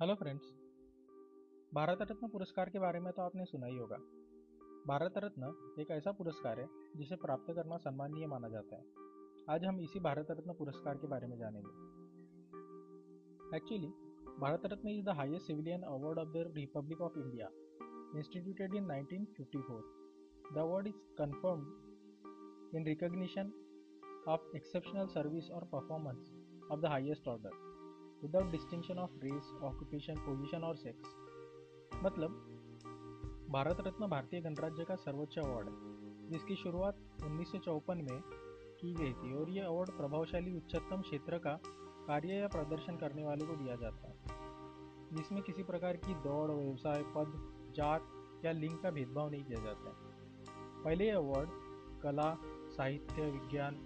Hello friends. Bharat Ratna पुरस्कार के बारे में तो आपने सुना ही होगा। भारत रत्न एक ऐसा पुरस्कार है जिसे प्राप्त करना सम्माननीय माना जाता है। आज हम इसी भारत रत्न पुरस्कार के बारे में जानेंगे। Actually, Bharat Ratna is the highest civilian award of the Republic of India, instituted in 1954. The award is conferred in recognition of exceptional service or performance of the highest order, without distinction of race, occupation, position or sex. मतलब भारत रत्न भारतीय गणराज्य का सर्वोच्च award है जिसकी शुरुआत 1954 में की गई थी और ये अवार्ड प्रभावशाली उच्चतम क्षेत्र का कार्य या प्रदर्शन करने वाले को दिया जाता है, जिसमें किसी प्रकार की दौड़, व्यवसाय, पद, जात या लिंग का भेदभाव नहीं किया जाता है। पहले ये अवार्ड कला, साहित्य, विज्ञान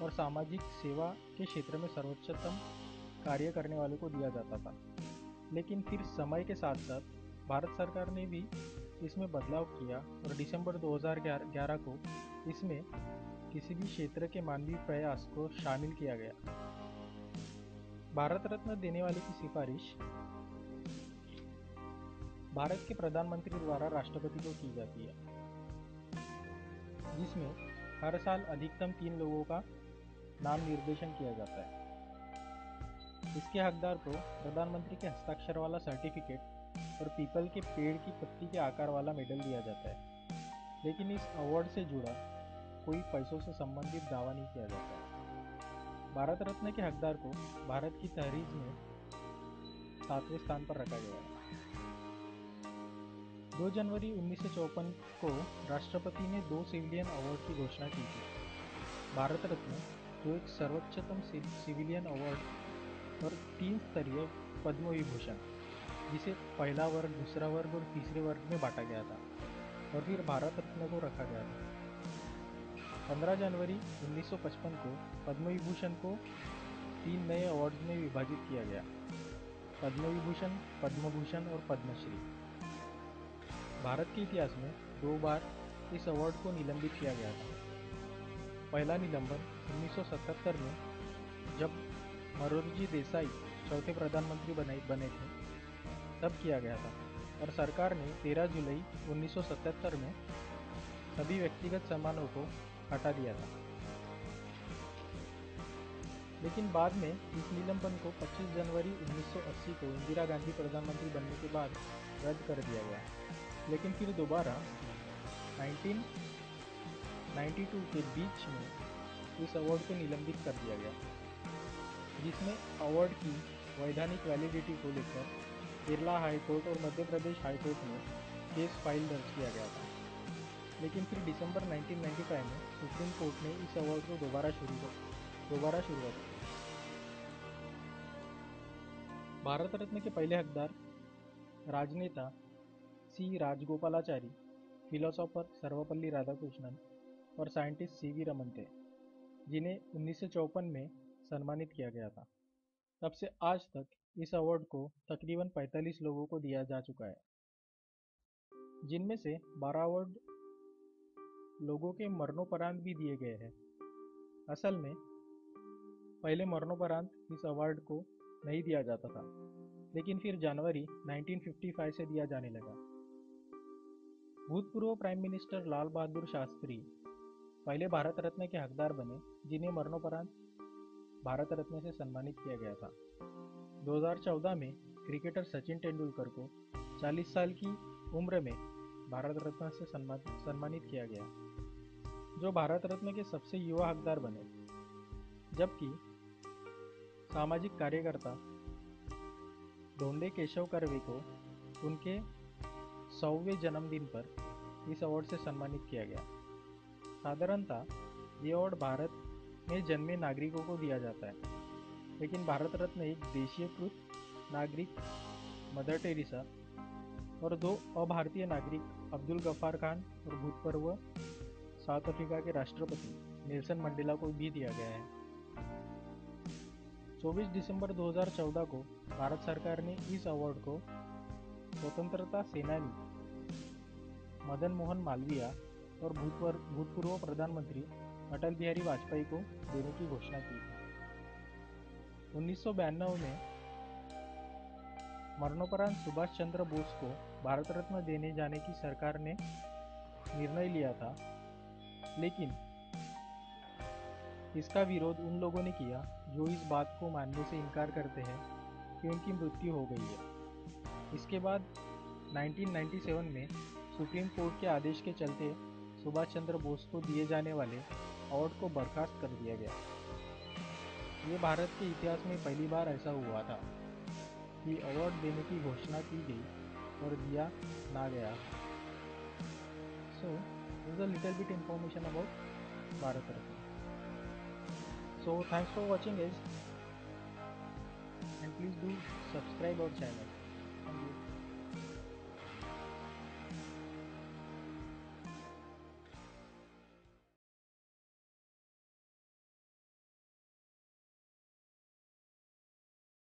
और सामाजिक सेवा के क्षेत्र में सर्वोच्चतम कार्य करने वाले को दिया जाता था, लेकिन फिर समय के साथ साथ भारत सरकार ने भी इसमें बदलाव किया और दिसंबर 2011 को इसमें किसी भी क्षेत्र के मानवीय प्रयास को शामिल किया गया। भारत रत्न देने वाले की सिफारिश भारत के प्रधानमंत्री द्वारा राष्ट्रपति को की जाती है, जिसमें हर साल अधिकतम 3 लोगों का नाम निर्देशन किया जाता है। इसके हकदार को प्रधानमंत्री के हस्ताक्षर वाला सर्टिफिकेट और पीपल के पेड़ की पत्ती के आकार वाला मेडल दिया जाता है, लेकिन इस अवार्ड से जुड़ा कोई पैसों से संबंधित दावा नहीं किया जाता है। भारत रत्न के हकदार को भारत की तहरीर में 7वें स्थान पर रखा गया है। 2 जनवरी 1954 को राष्ट्रपति ने 2 सिविलियन अवार्ड की घोषणा की थी। भारत रत्न, जो एक सर्वोच्चतम सिविलियन अवार्ड, और 3 स्तरीय पद्म विभूषण, जिसे पहला वर्ग, दूसरा वर्ग और तीसरे वर्ग में बांटा गया था, और फिर भारत रत्न को रखा गया था। 15 जनवरी 1955 को पद्म विभूषण को 3 नए अवार्ड्स में विभाजित किया गया: पद्म विभूषण, पद्म भूषण और पद्मश्री। भारत के इतिहास में 2 बार इस अवार्ड को निलंबित किया गया था। पहला निलंबन 1977 में, जब मोरारजी देसाई चौथे प्रधानमंत्री बने थे, तब किया गया था, और सरकार ने 13 जुलाई 1977 में सभी व्यक्तिगत सम्मानों को हटा दिया था। लेकिन बाद में इस निलंबन को 25 जनवरी 1980 को इंदिरा गांधी प्रधानमंत्री बनने के बाद रद्द कर दिया गया। लेकिन फिर दोबारा 1992 के बीच में इस अवार्ड को निलंबित कर दिया गया, जिसमें अवार्ड की वैधानिक वैलिडिटी को लेकर केरला हाई कोर्ट और मध्य प्रदेश हाई कोर्ट में केस फाइल दर्ज किया गया था। लेकिन फिर दिसंबर 1995 में सुप्रीम कोर्ट ने इस अवार्ड को दोबारा शुरुआत की। भारत रत्न के पहले हकदार राजनेता सी राजगोपालाचारी, फिलोसोफर सर्वपल्ली राधाकृष्णन और साइंटिस्ट सीवी रमन थे, जिन्हें 1954 में सम्मानित किया गया था। तब से आज तक इस अवार्ड को तकरीबन 45 लोगों को दिया जा चुका है, जिनमें से 12 अवार्ड लोगों के मरणोपरांत भी दिए गए हैं। असल में पहले मरणोपरांत इस अवार्ड को नहीं दिया जाता था, लेकिन फिर जनवरी 1955 से दिया जाने लगा। भूतपूर्व प्राइम मिनिस्टर लाल बहादुर शास्त्री पहले भारत रत्न के हकदार बने, जिन्हें मरणोपरांत भारत रत्न से सम्मानित किया गया था। 2014 में क्रिकेटर सचिन तेंदुलकर को 40 साल की उम्र में भारत रत्न से सम्मानित किया गया, जो भारत रत्न के सबसे युवा हकदार बने। जबकि सामाजिक कार्यकर्ता ढोंडे केशव कर्वे को उनके 100वें जन्मदिन पर इस अवार्ड से सम्मानित किया गया। साधारणतः ये अवार्ड भारत में जन्मे नागरिकों को दिया जाता है, लेकिन भारत रत्न एक देशीयकृत नागरिक मदर टेरेसा और 2 अभारतीय नागरिक अब्दुल गफ्फार खान और भूतपूर्व साउथ अफ्रीका के राष्ट्रपति नेल्सन मंडेला को भी दिया गया है। 24 दिसंबर 2014 को भारत सरकार ने इस अवार्ड को स्वतंत्रता सेनानी मदन मोहन मालवीय और भूतपूर्व प्रधानमंत्री अटल बिहारी वाजपेयी को देने की घोषणा की थी। 1992 में मरणोपरांत सुभाष चंद्र बोस को भारत रत्न देने जाने की सरकार ने निर्णय लिया था, लेकिन इसका विरोध उन लोगों ने किया जो इस बात को मानने से इनकार करते हैं कि उनकी मृत्यु हो गई है। इसके बाद 1997 में सुप्रीम कोर्ट के आदेश के चलते सुभाष चंद्र बोस को दिए जाने वाले अवार्ड को बर्खास्त कर दिया गया। ये भारत के इतिहास में पहली बार ऐसा हुआ था कि अवार्ड देने की घोषणा की गई और दिया ना गया। So, this is a little bit information about Bharat Ratna. So, thanks for watching guys, and please do subscribe our channel. Thank you.